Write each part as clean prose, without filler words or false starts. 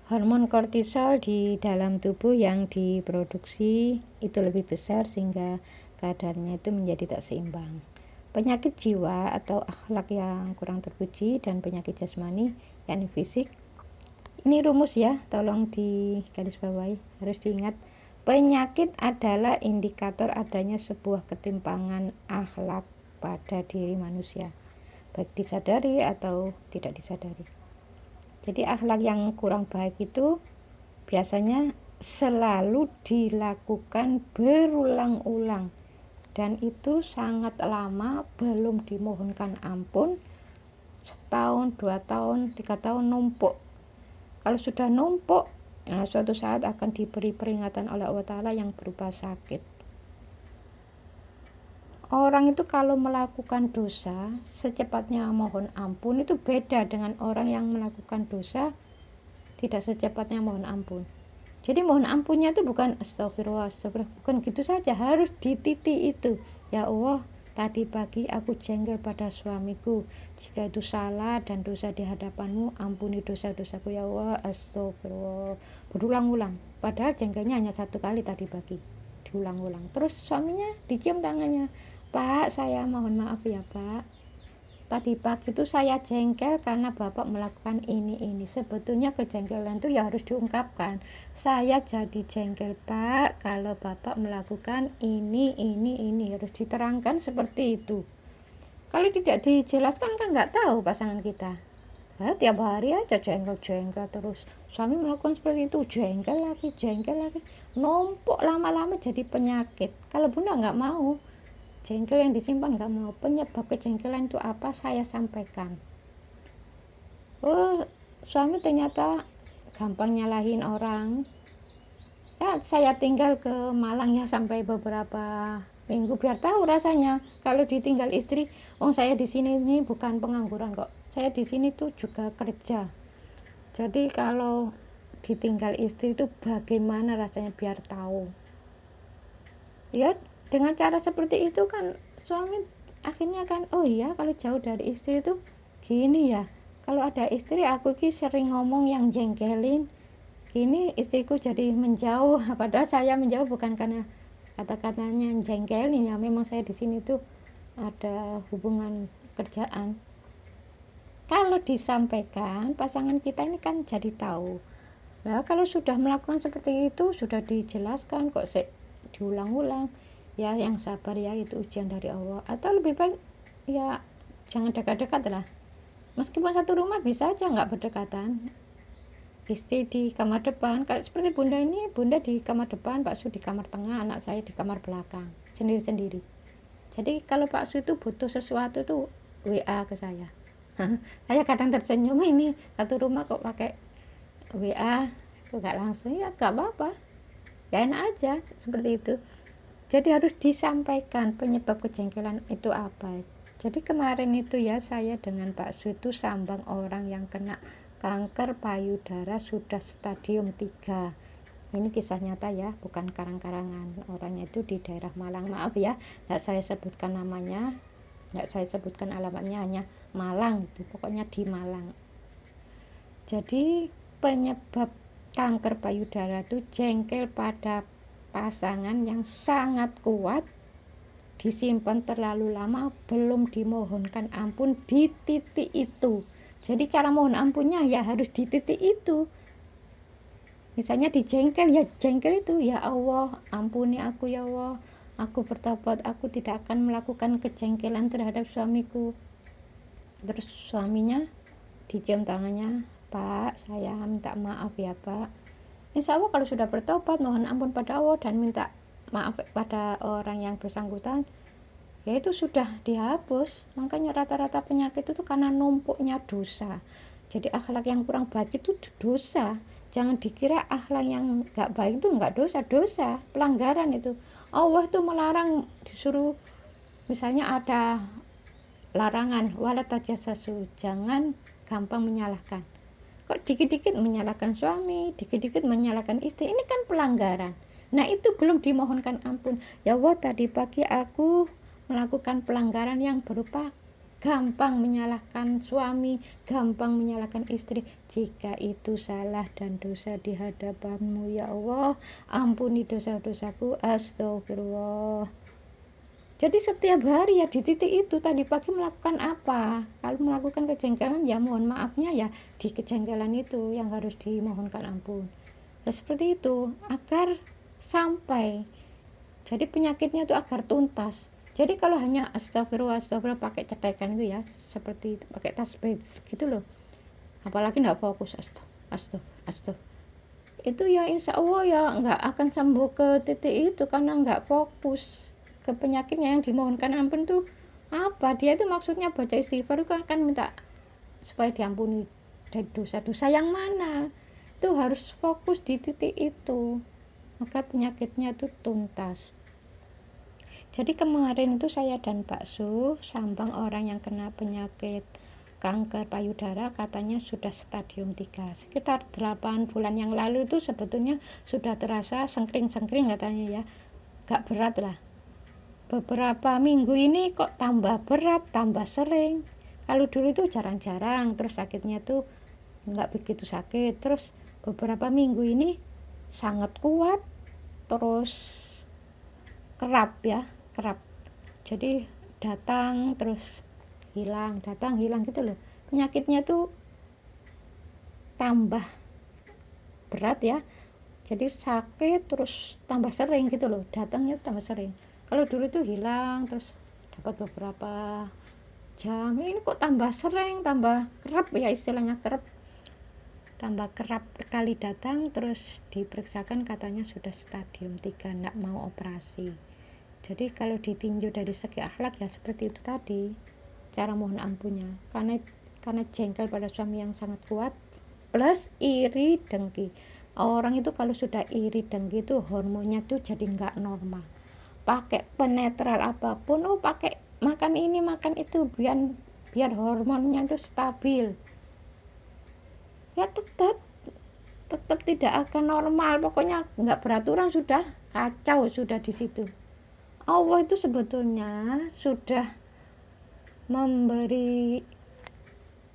Hormon kortisol di dalam tubuh yang diproduksi itu lebih besar sehingga kadarnya itu menjadi tak seimbang. Penyakit jiwa atau akhlak yang kurang terpuji dan penyakit jasmani yakni fisik. Ini rumus ya, tolong digarisbawahi, harus diingat. Penyakit adalah indikator adanya sebuah ketimpangan akhlak pada diri manusia, baik disadari atau tidak disadari. Jadi akhlak yang kurang baik itu biasanya selalu dilakukan berulang-ulang dan itu sangat lama belum dimohonkan ampun. Setahun, 2 tahun, 3 tahun numpuk. Kalau sudah numpuk, nah suatu saat akan diberi peringatan oleh Allah Ta'ala yang berupa sakit. Orang itu kalau melakukan dosa, secepatnya mohon ampun itu beda dengan orang yang melakukan dosa tidak secepatnya mohon ampun. Jadi mohon ampunnya itu bukan astagfirullah, bukan gitu saja, harus di titik itu. Ya Allah, tadi pagi aku jengkel pada suamiku. Jika itu salah dan dosa di hadapanmu, ampuni dosa-dosaku ya Allah, astagfirullah. Berulang-ulang. Padahal jengkelnya hanya 1 kali tadi pagi. Diulang-ulang. Terus suaminya dicium tangannya. Pak, saya mohon maaf ya Pak. Tadi pagi itu saya jengkel karena Bapak melakukan ini. Sebetulnya kejengkelan itu ya harus diungkapkan. Saya jadi jengkel Pak kalau Bapak melakukan ini. Harus diterangkan seperti itu. Kalau tidak dijelaskan kan nggak tahu pasangan kita. Nah, tiap hari aja jengkel terus. Suami melakukan seperti itu, jengkel lagi. Numpuk lama-lama jadi penyakit. Kalau Bunda nggak mau. Jengkel yang disimpan nggak mau. Penyebab kejengkelan itu apa? Saya sampaikan. Oh, suami ternyata gampang nyalahin orang. Ya, saya tinggal ke Malang ya sampai beberapa minggu biar tahu rasanya kalau ditinggal istri. Oh, saya di sini ini bukan pengangguran kok. Saya di sini tuh juga kerja. Jadi kalau ditinggal istri itu bagaimana rasanya biar tahu. Ya, dengan cara seperti itu kan suami akhirnya kan oh iya kalau jauh dari istri itu gini ya, kalau ada istri aku sering ngomong yang jengkelin gini istriku jadi menjauh. Padahal saya menjauh bukan karena kata-katanya jengkelin ya, memang saya di sini tuh ada hubungan kerjaan. Kalau disampaikan pasangan kita ini kan jadi tahu. Nah kalau sudah melakukan seperti itu sudah dijelaskan kok diulang-ulang ya, yang sabar ya, itu ujian dari Allah. Atau lebih baik ya jangan dekat-dekat lah, meskipun satu rumah bisa aja nggak berdekatan, istri di kamar depan kayak seperti Bunda ini, Bunda di kamar depan, Pak Su di kamar tengah, anak saya di kamar belakang sendiri-sendiri. Jadi kalau Pak Su itu butuh sesuatu tuh WA ke saya. Saya kadang tersenyum, ini satu rumah kok pakai WA kok nggak langsung, ya nggak apa-apa ya, enak aja seperti itu. Jadi harus disampaikan penyebab kejengkelan itu apa. Jadi kemarin itu ya saya dengan Pak Su itu sambang orang yang kena kanker payudara sudah stadium 3. Ini kisah nyata ya, bukan karang-karangan. Orangnya itu di daerah Malang. Maaf ya, nggak saya sebutkan namanya, nggak saya sebutkan alamatnya, hanya Malang itu, pokoknya di Malang. Jadi penyebab kanker payudara itu jengkel pada pasangan yang sangat kuat, disimpan terlalu lama, belum dimohonkan ampun di titik itu. Jadi cara mohon ampunnya ya harus di titik itu. Misalnya dijengkel ya jengkel itu, ya Allah ampuni aku ya Allah, aku bertobat, aku tidak akan melakukan kejengkelan terhadap suamiku. Terus suaminya dicium tangannya, Pak saya minta maaf ya Pak. Insya Allah kalau sudah bertobat mohon ampun pada Allah dan minta maaf pada orang yang bersangkutan, ya itu sudah dihapus. Makanya rata-rata penyakit itu karena numpuknya dosa. Jadi akhlak yang kurang baik itu dosa. Jangan dikira akhlak yang gak baik itu gak dosa, pelanggaran itu. Allah itu melarang, disuruh, misalnya ada larangan wala tajassasu, jangan gampang menyalahkan. Kok dikit-dikit menyalahkan suami, dikit-dikit menyalahkan istri, ini kan pelanggaran. Nah itu belum dimohonkan ampun. Ya Allah tadi pagi aku melakukan pelanggaran yang berupa gampang menyalahkan suami, gampang menyalahkan istri. Jika itu salah dan dosa di hadapan-Mu ya Allah, ampuni dosa-dosaku, astagfirullah. Jadi setiap hari ya di titik itu tadi pagi melakukan apa? Kalau melakukan kejengkelan ya mohon maafnya ya di kejengkelan itu yang harus dimohonkan ampun. Ya seperti itu agar sampai jadi penyakitnya itu agar tuntas. Jadi kalau hanya astagfirullah pakai cetekan itu ya seperti itu, pakai tasbih gitu loh. Apalagi nggak fokus astagfirullah. Itu ya insya Allah ya nggak akan sembuh ke titik itu karena nggak fokus ke penyakitnya. Yang dimohonkan ampun tuh apa? Dia itu maksudnya baca istighfar itu kan minta supaya diampuni dari dosa-dosa yang mana. Itu harus fokus di titik itu maka penyakitnya itu tuntas. Jadi kemarin itu saya dan Pak Su sambang orang yang kena penyakit kanker payudara, katanya sudah stadium 3. Sekitar 8 bulan yang lalu itu sebetulnya sudah terasa sengkring-sengkring katanya ya. Gak berat lah. Beberapa minggu ini kok tambah berat, tambah sering. Kalau dulu itu jarang-jarang, terus sakitnya tuh nggak begitu sakit. Terus beberapa minggu ini sangat kuat, terus kerap. Jadi datang terus hilang gitu loh. Penyakitnya tuh tambah berat ya. Jadi sakit terus tambah sering gitu loh. Datangnya tambah sering. Kalau dulu itu hilang terus dapat beberapa jam, ini kok tambah sering, tambah kerap ya istilahnya, tambah kerap kali datang. Terus diperiksakan katanya sudah stadium 3, enggak mau operasi. Jadi kalau ditinjau dari segi akhlak ya seperti itu tadi cara mohon ampunnya, karena jengkel pada suami yang sangat kuat plus iri dengki. Orang itu kalau sudah iri dengki itu hormonnya tuh jadi nggak normal. Pakai penetral apapun, pakai makan ini makan itu biar hormonnya itu stabil, ya tetap tidak akan normal. Pokoknya nggak beraturan, sudah kacau sudah di situ. Allah itu sebetulnya sudah memberi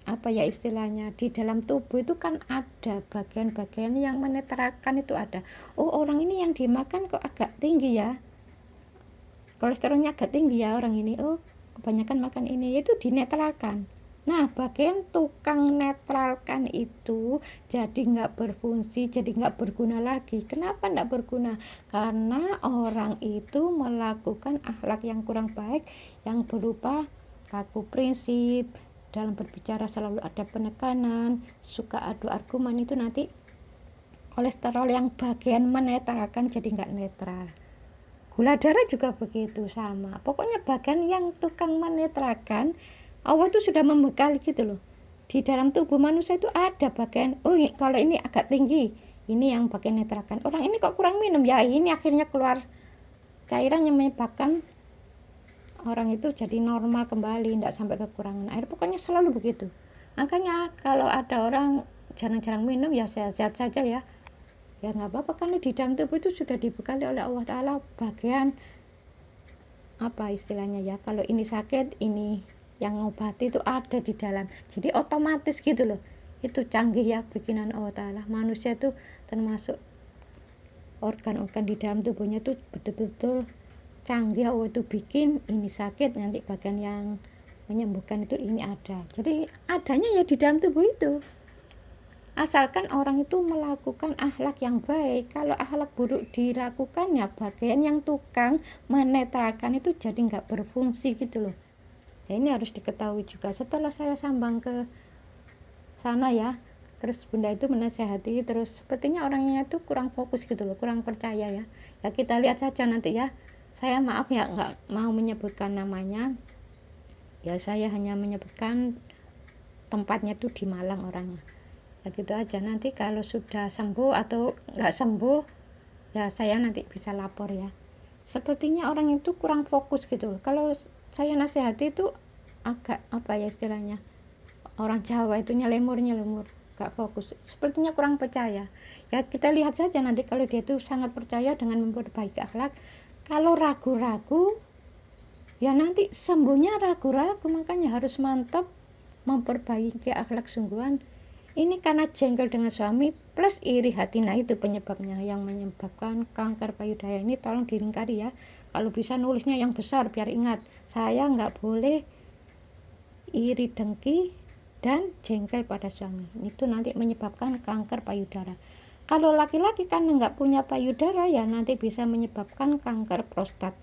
apa ya istilahnya, di dalam tubuh itu kan ada bagian-bagian yang menetralkan itu ada. Orang ini yang dimakan kok agak tinggi ya, kolesterolnya agak tinggi ya orang ini, kebanyakan makan ini, itu dinetralkan. Nah bagian tukang netralkan itu jadi nggak berfungsi, jadi nggak berguna lagi. Kenapa nggak berguna? Karena orang itu melakukan akhlak yang kurang baik, yang berupa kaku prinsip, dalam berbicara selalu ada penekanan, suka adu argumen. Itu nanti kolesterol yang bagian menetralkan jadi nggak netral. Gula darah juga begitu sama. Pokoknya bagian yang tukang menetralkan, Allah itu sudah membekali gitu loh. Di dalam tubuh manusia itu ada bagian, kalau ini agak tinggi, ini yang bagian netralkan. Orang ini kok kurang minum, ya ini akhirnya keluar cairan yang menyebabkan orang itu jadi normal kembali, tidak sampai kekurangan air. Pokoknya selalu begitu. Makanya kalau ada orang jarang-jarang minum ya sehat-sehat saja ya nggak apa-apa, karena di dalam tubuh itu sudah dibekali oleh Allah Ta'ala bagian apa istilahnya ya, kalau ini sakit ini yang ngobati itu ada di dalam, jadi otomatis gitu loh. Itu canggih ya bikinan Allah Ta'ala. Manusia itu termasuk organ-organ di dalam tubuhnya itu betul-betul canggih. Allah itu bikin ini sakit, nanti bagian yang menyembuhkan itu ini ada. Jadi adanya ya di dalam tubuh itu, asalkan orang itu melakukan akhlak yang baik. Kalau akhlak buruk dilakukan ya bagian yang tukang menetralkan itu jadi nggak berfungsi gitu loh. Ya, ini harus diketahui juga. Setelah saya sambang ke sana ya, terus bunda itu menasehati, terus sepertinya orangnya itu kurang fokus gitu loh, kurang percaya ya. Ya kita lihat saja nanti ya. Saya maaf ya nggak mau menyebutkan namanya. Ya saya hanya menyebutkan tempatnya itu di Malang orangnya. Ya gitu aja. Nanti kalau sudah sembuh atau nggak sembuh ya saya nanti bisa lapor ya. Sepertinya orang itu kurang fokus gitu. Kalau saya nasihati itu agak apa ya istilahnya, orang Jawa itu nyelemur nggak fokus, sepertinya kurang percaya. Ya kita lihat saja nanti kalau dia itu sangat percaya dengan memperbaiki akhlak. Kalau ragu-ragu ya nanti sembuhnya ragu-ragu. Makanya harus mantap memperbaiki akhlak sungguhan. Ini karena jengkel dengan suami plus iri hati. Nah itu penyebabnya, yang menyebabkan kanker payudara ini. Tolong dilingkari ya, kalau bisa nulisnya yang besar biar ingat. Saya nggak boleh iri dengki dan jengkel pada suami, itu nanti menyebabkan kanker payudara. Kalau laki-laki kan nggak punya payudara, ya nanti bisa menyebabkan kanker prostat.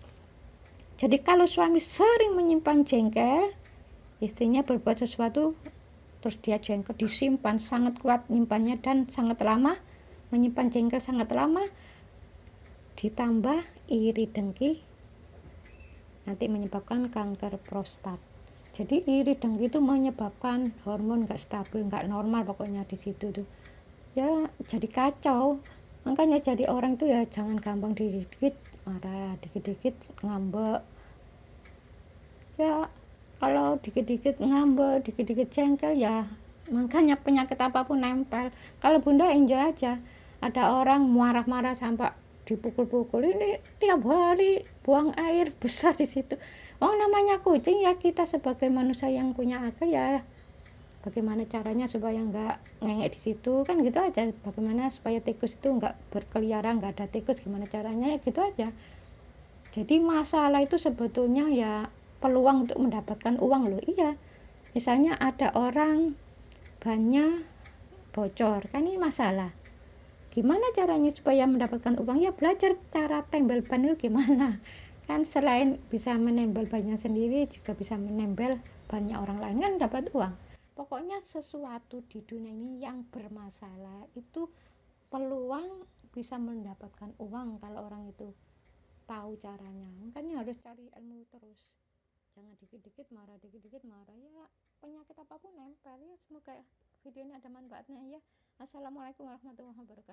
Jadi kalau suami sering menyimpan jengkel, istrinya berbuat sesuatu terus dia jengkel, disimpan sangat kuat nyimpannya dan sangat lama, menyimpan jengkel sangat lama, ditambah iri dengki, nanti menyebabkan kanker prostat. Jadi iri dengki itu menyebabkan hormon nggak stabil, nggak normal pokoknya di situ tuh. Ya jadi kacau. Makanya jadi orang tuh ya jangan gampang dikit-dikit marah, dikit-dikit ngambek. Ya kalau dikit-dikit ngambek, dikit-dikit jengkel, ya makanya penyakit apapun nempel. Kalau Bunda enjoy aja. Ada orang marah-marah sampai dipukul-pukul, ini tiap hari buang air besar di situ. Oh namanya kucing, ya kita sebagai manusia yang punya akal ya bagaimana caranya supaya nggak ngengek di situ, kan gitu aja. Bagaimana supaya tikus itu nggak berkeliaran, nggak ada tikus, gimana caranya, ya gitu aja. Jadi masalah itu sebetulnya ya peluang untuk mendapatkan uang loh. Iya, misalnya ada orang bannya bocor, kan ini masalah. Gimana caranya supaya mendapatkan uang? Ya belajar cara tembel ban itu gimana. Kan selain bisa menembel bannya sendiri, juga bisa menembel bannya orang lain, kan dapat uang. Pokoknya sesuatu di dunia ini yang bermasalah itu peluang bisa mendapatkan uang kalau orang itu tahu caranya. Makanya harus cari ilmu terus. Jangan dikit-dikit marah, dikit-dikit marah. Ya penyakit apapun nempel ya. Semoga video ini ada manfaatnya ya. Assalamualaikum warahmatullahi wabarakatuh.